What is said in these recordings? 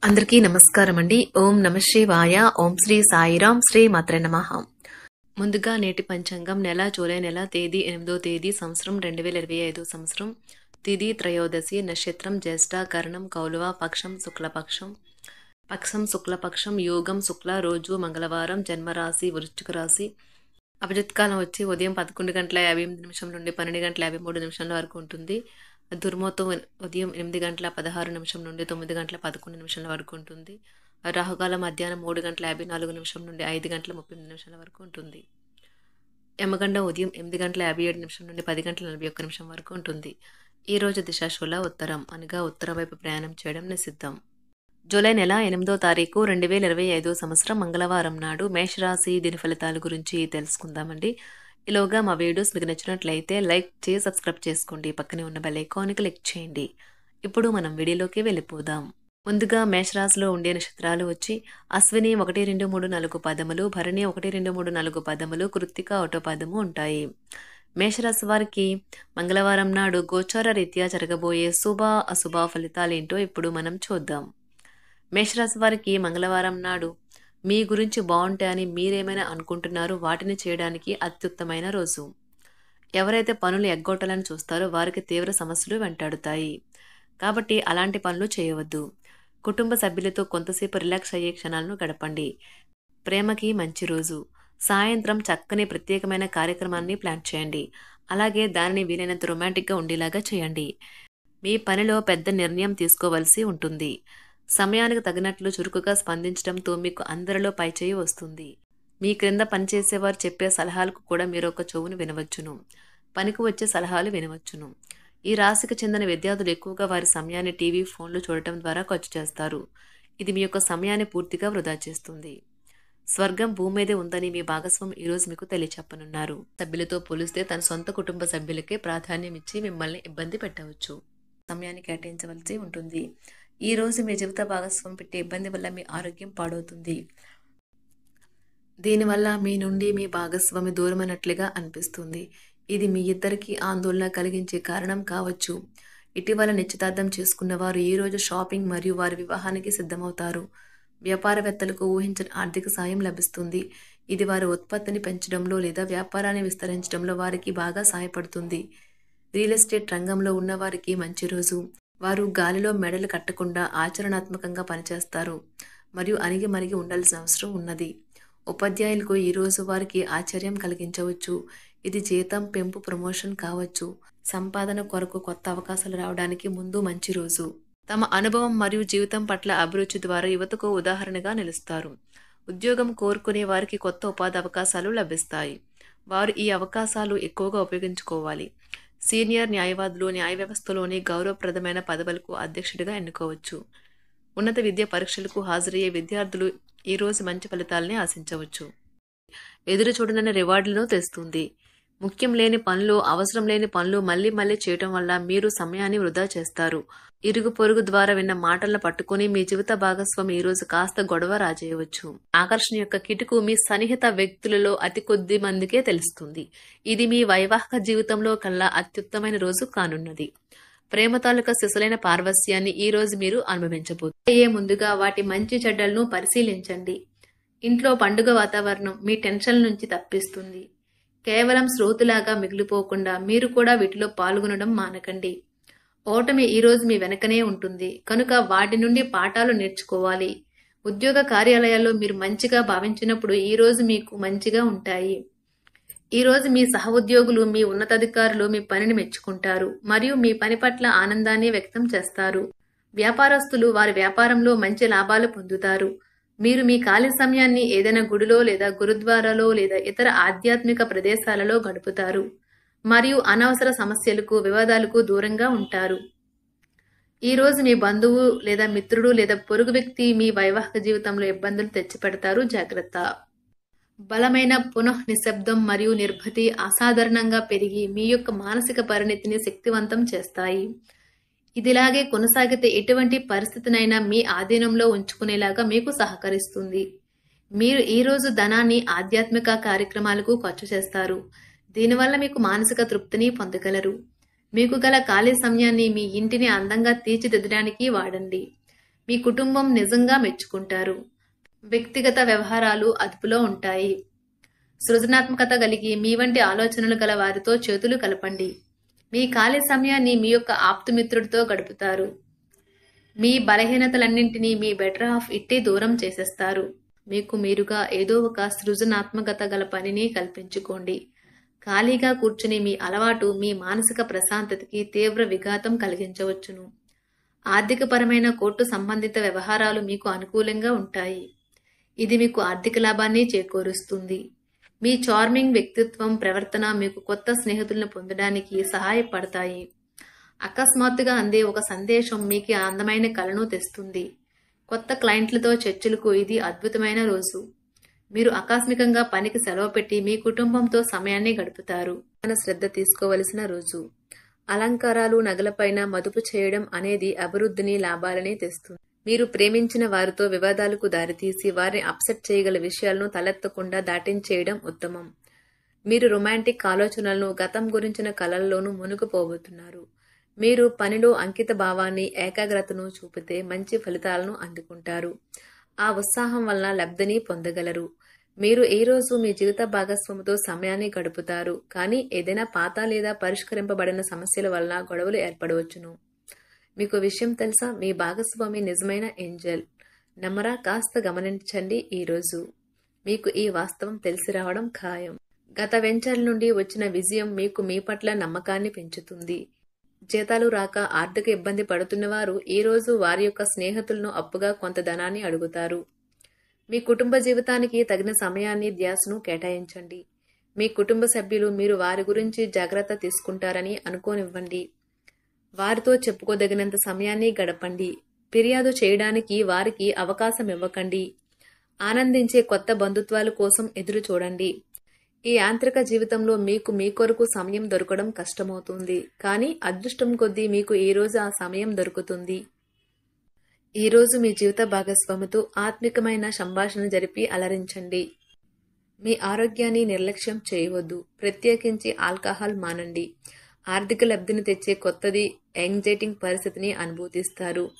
అందరికీ నమస్కారం అండి. ఓం నమ శివాయ. ఓం శ్రీ సాయిరాం. శ్రీ మాత్రే నమః. ముందుగా నేటి పంచాంగం జూలై నెల తేదీ 8వ తేదీ సంవత్సరం 2025 సంవత్సరం. తిథి త్రయోదశి, నక్షత్రం జ్యేష్ఠ, కరణం కౌలవ, పక్షం శుక్లపక్షం, యోగం శుక్ల, రోజు మంగళవారం, జన్మరాశి వృశ్చిక రాశి. అభిజిత్కాలం వచ్చి ఉదయం 11:58 నుండి 12:53 వరకు ఉంటుంది. దుర్ముహూర్తం ఉదయం 8:16 నుండి 9:11 వరకు ఉంటుంది. రాహుకాలం మధ్యాహ్నం 3:54 నుండి 5:38 వరకు ఉంటుంది. యమగండం ఉదయం 8:57 నుండి 10:41 వరకు ఉంటుంది. ఈ రోజు దిశాశూల ఉత్తరం అనగా ఉత్తరం వైపు ప్రయాణం చేయడం నిషిద్ధం. జూలై నెల 8వ తారీఖు 2025 సంవత్సరం మంగళవారం నాడు మేషరాశి దిన ఫలితాల గురించి తెలుసుకుందామండి. ఈలోగా మా వీడియోస్ మీకు నచ్చినట్లయితే లైక్ చేసి సబ్స్క్రైబ్ చేసుకోండి. పక్కనే ఉన్న బెల్ ఐకాన్ని క్లిక్ చేయండి. ఇప్పుడు మనం వీడియోలోకి వెళ్ళిపోదాం. ముందుగా మేషరాశిలో ఉండే నక్షత్రాలు వచ్చి అశ్విని 1, 2, 3, 4 పదములు, భరణి 1, 2, 3, 4 పదములు, కృత్తిక 1 పదము ఉంటాయి. మేషరాశి వారికి మంగళవారం నాడు గోచార రీత్యా జరగబోయే శుభ అశుభ ఫలితాలేంటో ఇప్పుడు మనం చూద్దాం. మేషరాశి వారికి మంగళవారం నాడు మీ గురించి బాగుంటాయని మీరేమైనా అనుకుంటున్నారో వాటిని చేయడానికి అత్యుత్తమైన రోజు. ఎవరైతే పనులు ఎగ్గొట్టాలని చూస్తారో వారికి తీవ్ర సమస్యలు వెంటాడుతాయి. కాబట్టి అలాంటి పనులు చేయవద్దు. కుటుంబ సభ్యులతో కొంతసేపు రిలాక్స్ అయ్యే క్షణాలను గడపండి. ప్రేమకి మంచి రోజు. సాయంత్రం చక్కని ప్రత్యేకమైన కార్యక్రమాన్ని ప్లాన్ చేయండి. అలాగే దానిని వీలైనంత రొమాంటిక్గా ఉండేలాగా చేయండి. మీ పనిలో పెద్ద నిర్ణయం తీసుకోవలసి ఉంటుంది. సమయానికి తగినట్లు చురుకుగా స్పందించడంతో మీకు అందరిలో పైచేయి వస్తుంది. మీ క్రింద పనిచేసేవారు చెప్పే సలహాలకు కూడా మీరు ఒక చెవును వినవచ్చును. పనికి వచ్చే సలహాలు వినవచ్చును. ఈ రాశికి చెందిన విద్యార్థులు ఎక్కువగా వారి సమయాన్ని టీవీ, ఫోన్లు చూడటం ద్వారా ఖర్చు చేస్తారు. ఇది మీ యొక్క సమయాన్ని పూర్తిగా వృధా చేస్తుంది. స్వర్గం భూమి మీదే ఉందని మీ భాగస్వామి ఈరోజు మీకు తెలియచెప్పనున్నారు. సభ్యులతో పోలిస్తే తన సొంత కుటుంబ సభ్యులకే ప్రాధాన్యం ఇచ్చి మిమ్మల్ని ఇబ్బంది పెట్టవచ్చు. సమయాన్ని కేటాయించవలసి ఉంటుంది. ఈ రోజు మీ జీవిత భాగస్వామి పెట్టే ఇబ్బంది వల్ల మీ ఆరోగ్యం పాడవుతుంది. దీనివల్ల మీ నుండి మీ భాగస్వామి దూరమైనట్లుగా అనిపిస్తుంది. ఇది మీ ఇద్దరికి ఆందోళన కలిగించే కారణం కావచ్చు. ఇటీవల నిశ్చితార్థం చేసుకున్న వారు ఈ రోజు షాపింగ్ మరియు వారి వివాహానికి సిద్ధమవుతారు. వ్యాపారవేత్తలకు ఊహించని ఆర్థిక సాయం లభిస్తుంది. ఇది వారి ఉత్పత్తిని పెంచడంలో లేదా వ్యాపారాన్ని విస్తరించడంలో వారికి బాగా సహాయపడుతుంది. రియల్ ఎస్టేట్ రంగంలో ఉన్న వారికి మంచి రోజు. వారు గాలిలో మెడలు కట్టకుండా ఆచరణాత్మకంగా పనిచేస్తారు మరియు అణిగిమణిగి ఉండాల్సిన అవసరం ఉన్నది. ఉపాధ్యాయులకు ఈరోజు వారికి ఆశ్చర్యం కలిగించవచ్చు. ఇది జీతం పెంపు, ప్రమోషన్ కావచ్చు. సంపాదన కొరకు కొత్త అవకాశాలు రావడానికి ముందు మంచి రోజు. తమ అనుభవం మరియు జీవితం పట్ల అభిరుచి ద్వారా యువతకు ఉదాహరణగా నిలుస్తారు. ఉద్యోగం కోరుకునే వారికి కొత్త ఉపాధి అవకాశాలు లభిస్తాయి. వారు ఈ అవకాశాలు ఎక్కువగా ఉపయోగించుకోవాలి. సీనియర్ న్యాయవాదులు న్యాయ వ్యవస్థలోని గౌరవప్రదమైన పదవులకు అధ్యక్షుడిగా ఎన్నుకోవచ్చు. ఉన్నత విద్యా పరీక్షలకు హాజరయ్యే విద్యార్థులు ఈరోజు మంచి ఫలితాలని ఆశించవచ్చు. ఎదురు చూడనన్న రివార్డులను తెస్తుంది. ముఖ్యం లేని పనులు, అవసరం లేని పనులు మళ్లీ చేయటం వల్ల మీరు సమయాన్ని వృధా చేస్తారు. ఇరుగు పొరుగు ద్వారా విన్న మాటలను పట్టుకుని మీ జీవిత భాగస్వామి ఈరోజు కాస్త గొడవ రాజేయవచ్చు. ఆకర్షణ యొక్క కిటుకు మీ సన్నిహిత వ్యక్తులలో అతి కొద్ది మందికే తెలుస్తుంది. ఇది మీ వైవాహిక జీవితంలో కల్లా అత్యుత్తమైన రోజు కానున్నది. ప్రేమ తాలూకా శిశులైన పార్వస్యాన్ని ఈ రోజు మీరు అనుభవించబోతున్నారు. ముందుగా వాటి మంచి చెడ్డలను పరిశీలించండి. ఇంట్లో పండుగ వాతావరణం మీ టెన్షన్ నుంచి తప్పిస్తుంది. కేవలం శ్రోతలాగా మిగిలిపోకుండా మీరు కూడా వీటిలో పాల్గొనడం మానకండి. ఓటమి ఈరోజు మీ వెనకనే ఉంటుంది కనుక వాటి నుండి పాఠాలు నేర్చుకోవాలి. ఉద్యోగ కార్యాలయాల్లో మీరు మంచిగా భావించినప్పుడు ఈ రోజు మీకు మంచిగా ఉంటాయి. ఈ రోజు మీ సహ ఉద్యోగులు, మీ ఉన్నతాధికారులు మీ పనిని మెచ్చుకుంటారు మరియు మీ పని పట్ల ఆనందాన్ని వ్యక్తం చేస్తారు. వ్యాపారస్తులు వారి వ్యాపారంలో మంచి లాభాలు పొందుతారు. మీరు మీ ఖాళీ సమయాన్ని ఏదైనా గుడిలో లేదా గురుద్వారాలో లేదా ఇతర ఆధ్యాత్మిక ప్రదేశాలలో గడుపుతారు మరియు అనవసర సమస్యలకు, వివాదాలకు దూరంగా ఉంటారు. ఈ రోజు మీ బంధువు లేదా మిత్రుడు లేదా పొరుగు వ్యక్తి మీ వైవాహిక జీవితంలో ఇబ్బందులు తెచ్చిపెడతారు. జాగ్రత్త. బలమైన పునః నిశ్శబ్దం మరియు నిర్భతి అసాధారణంగా పెరిగి మీ యొక్క మానసిక పరిణతిని శక్తివంతం చేస్తాయి. ఇదిలాగే కొనసాగితే ఎటువంటి పరిస్థితినైనా మీ ఆధీనంలో ఉంచుకునేలాగా మీకు సహకరిస్తుంది. మీరు ఈ రోజు ధనాన్ని ఆధ్యాత్మిక కార్యక్రమాలకు ఖర్చు చేస్తారు. దీనివల్ల మీకు మానసిక తృప్తిని పొందగలరు. మీకు గల ఖాళీ సమయాన్ని మీ ఇంటిని అందంగా తీర్చిదిద్దడానికి వాడండి. మీ కుటుంబం నిజంగా మెచ్చుకుంటారు. వ్యక్తిగత వ్యవహారాలు అదుపులో ఉంటాయి. సృజనాత్మకత కలిగి మీ వంటి ఆలోచనలు గల వారితో చేతులు కలపండి. మీ ఖాళీ సమయాన్ని మీ యొక్క ఆప్తుమిత్రుడితో గడుపుతారు. మీ బలహీనతలన్నింటినీ మీ బెటర్ హాఫ్ ఇట్టే దూరం చేసేస్తారు. మీకు మీరుగా ఏదో ఒక సృజనాత్మకత గల పనిని కల్పించుకోండి. ఖాళీగా కూర్చుని మీ అలవాటు మీ మానసిక ప్రశాంతతకి తీవ్ర విఘాతం కలిగించవచ్చును. ఆర్థికపరమైన కోర్టు సంబంధిత వ్యవహారాలు మీకు అనుకూలంగా ఉంటాయి. ఇది మీకు ఆర్థిక లాభాన్ని చేకూరుస్తుంది. మీ చార్మింగ్ వ్యక్తిత్వం, ప్రవర్తన మీకు కొత్త స్నేహితులను పొందడానికి సహాయపడతాయి. అకస్మాత్తుగా అందే ఒక సందేశం మీకు అందమైన కలను తెస్తుంది. కొత్త క్లయింట్లతో చర్చలకు ఇది అద్భుతమైన రోజు. మీరు ఆకస్మికంగా పనికి సెలవు పెట్టి మీ కుటుంబంతో సమయాన్ని గడుపుతారు. శ్రద్ధ తీసుకోవలసిన రోజు. అలంకారాలు, నగలపైన మదుపు చేయడం అనేది అభివృద్ధిని, లాభాలని తెస్తుంది. మీరు ప్రేమించిన వారితో వివాదాలకు దారితీసి వారిని అప్సెట్ చేయగల విషయాలను తలెత్తకుండా దాటించేయడం ఉత్తమం. మీరు రొమాంటిక్ ఆలోచనలను, గతం గురించిన కలల్లోనూ మునిగిపోబోతున్నారు. మీరు పనిలో అంకిత భావాన్ని, ఏకాగ్రతను చూపితే మంచి ఫలితాలను అందుకుంటారు. ఆ ఉత్సాహం వలన లబ్ధిని పొందగలరు. మీరు ఈ రోజు మీ జీవిత భాగస్వామితో సమయాన్ని గడుపుతారు. కానీ ఏదైనా పాత లేదా పరిష్కరింపబడిన సమస్యల వలన గొడవలు ఏర్పడవచ్చును. మీకు విషయం తెలుసా? మీ భాగస్వామి నిజమైన ఏంజెల్. నమ్మరా? కాస్త గమనించండి. ఈరోజు మీకు ఈ వాస్తవం తెలిసి రావడం ఖాయం. గత వెంచర్ల నుండి వచ్చిన విజయం మీకు మీ పట్ల నమ్మకాన్ని పెంచుతుంది. జీతాలు రాక ఆర్థిక ఇబ్బంది పడుతున్నవారు ఈ రోజు వారి యొక్క స్నేహితులను అప్పుగా కొంత ధనాన్ని అడుగుతారు. మీ కుటుంబ జీవితానికి తగిన సమయాన్ని, ధ్యాసను కేటాయించండి. మీ కుటుంబ సభ్యులు మీరు వారి గురించి జాగ్రత్త తీసుకుంటారని అనుకోనివ్వండి. వారితో చెప్పుకోదగినంత సమయాన్ని గడపండి. ఫిర్యాదు చేయడానికి వారికి అవకాశం ఇవ్వకండి. ఆనందించే కొత్త బంధుత్వాల కోసం ఎదురు చూడండి. ఈ యాంత్రిక జీవితంలో మీకు మీ కొరకు సమయం దొరకడం కష్టమవుతుంది. కానీ అదృష్టం కొద్దీ మీకు ఈ రోజు ఆ సమయం దొరుకుతుంది. ఈ రోజు మీ జీవిత భాగస్వామితో ఆత్మికమైన సంభాషణ జరిపి అలరించండి. మీ ఆరోగ్యాన్ని నిర్లక్ష్యం చేయవద్దు. ప్రత్యేకించి ఆల్కహాల్ మానండి. ఆర్థిక లబ్ధిని తెచ్చే కొత్తది, యాంగ్జైటింగ్ పరిస్థితిని అనుభూతిస్తారు.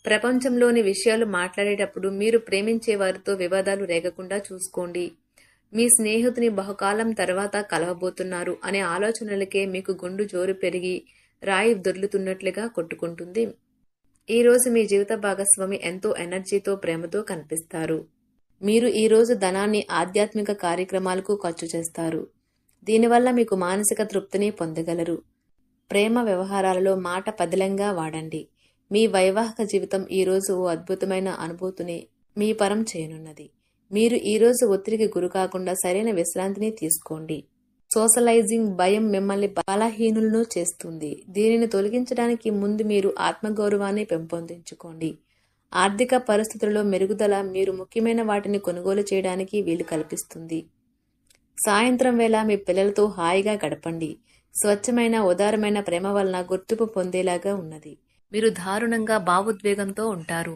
ప్రపంచంలోని విషయాలు మాట్లాడేటప్పుడు మీరు ప్రేమించే వారితో వివాదాలు రేగకుండా చూసుకోండి. మీ స్నేహితుని బహుకాలం తర్వాత కలవబోతున్నారు అనే ఆలోచనలకే మీకు గుండు జోరు పెరిగి రాయి దొర్లుతున్నట్లుగా కొట్టుకుంటుంది. ఈ రోజు మీ జీవిత భాగస్వామి ఎంతో ఎనర్జీతో, ప్రేమతో కనిపిస్తారు. మీరు ఈ రోజు ధనాన్ని ఆధ్యాత్మిక కార్యక్రమాలకు ఖర్చు చేస్తారు. దీనివల్ల మీకు మానసిక తృప్తిని పొందగలరు. ప్రేమ వ్యవహారాలలో మాట పదిలంగా వాడండి. మీ వైవాహిక జీవితం ఈ రోజు ఓ అద్భుతమైన అనుభూతిని మీ పరం చేయనున్నది. మీరు ఈ రోజు ఒత్తిడికి గురి కాకుండా సరైన విశ్రాంతిని తీసుకోండి. సోషలైజింగ్ భయం మిమ్మల్ని బలహీనులను చేస్తుంది. దీనిని తొలగించడానికి ముందు మీరు ఆత్మగౌరవాన్ని పెంపొందించుకోండి. ఆర్థిక పరిస్థితుల్లో మెరుగుదల మీరు ముఖ్యమైన వాటిని కొనుగోలు చేయడానికి వీలు కల్పిస్తుంది. సాయంత్రం వేళ మీ పిల్లలతో హాయిగా గడపండి. స్వచ్ఛమైన, ఉదారమైన ప్రేమ వలన గుర్తింపు పొందేలాగా ఉన్నది. మీరు దారుణంగా భావోద్వేగంతో ఉంటారు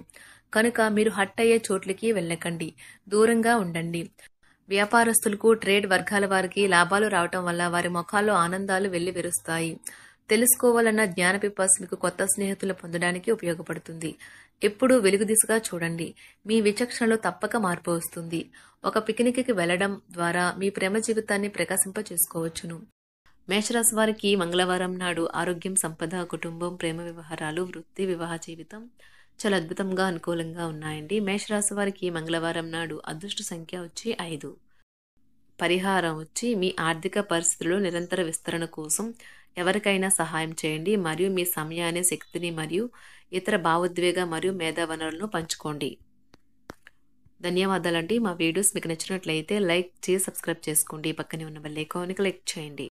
కనుక మీరు హట్ అయ్యే చోట్లకి వెళ్ళకండి. దూరంగా ఉండండి. వ్యాపారస్తులకు, ట్రేడ్ వర్గాల వారికి లాభాలు రావటం వల్ల వారి ముఖాల్లో ఆనందాలు వెల్లివిరుస్తాయి. తెలుసుకోవాలన్న జ్ఞాన పిపాస మీకు కొత్త స్నేహితులు పొందడానికి ఉపయోగపడుతుంది. ఎప్పుడూ వెలుగు దిశగా చూడండి. మీ విచక్షణలో తప్పక మార్పు వస్తుంది. ఒక పిక్నిక్కి వెళ్లడం ద్వారా మీ ప్రేమ జీవితాన్ని ప్రకాశింప చేసుకోవచ్చును. మేషరాశి వారికి మంగళవారం నాడు ఆరోగ్యం, సంపద, కుటుంబం, ప్రేమ వ్యవహారాలు, వృత్తి, వివాహ జీవితం చాలా అద్భుతంగా, అనుకూలంగా ఉన్నాయండి. మేషరాశి వారికి మంగళవారం నాడు అదృష్ట సంఖ్య వచ్చి 5. పరిహారం వచ్చి మీ ఆర్థిక పరిస్థితుల్లో నిరంతర విస్తరణ కోసం ఎవరికైనా సహాయం చేయండి మరియు మీ సమయాన్ని, శక్తిని మరియు ఇతర భావోద్వేగ మరియు మేధా వనరులను పంచుకోండి. ధన్యవాదాలండి. మా వీడియోస్ మీకు నచ్చినట్లయితే లైక్ చేసి సబ్స్క్రైబ్ చేసుకోండి. పక్కనే ఉన్న బెల్ ఐకాన్ని క్లిక్ చేయండి.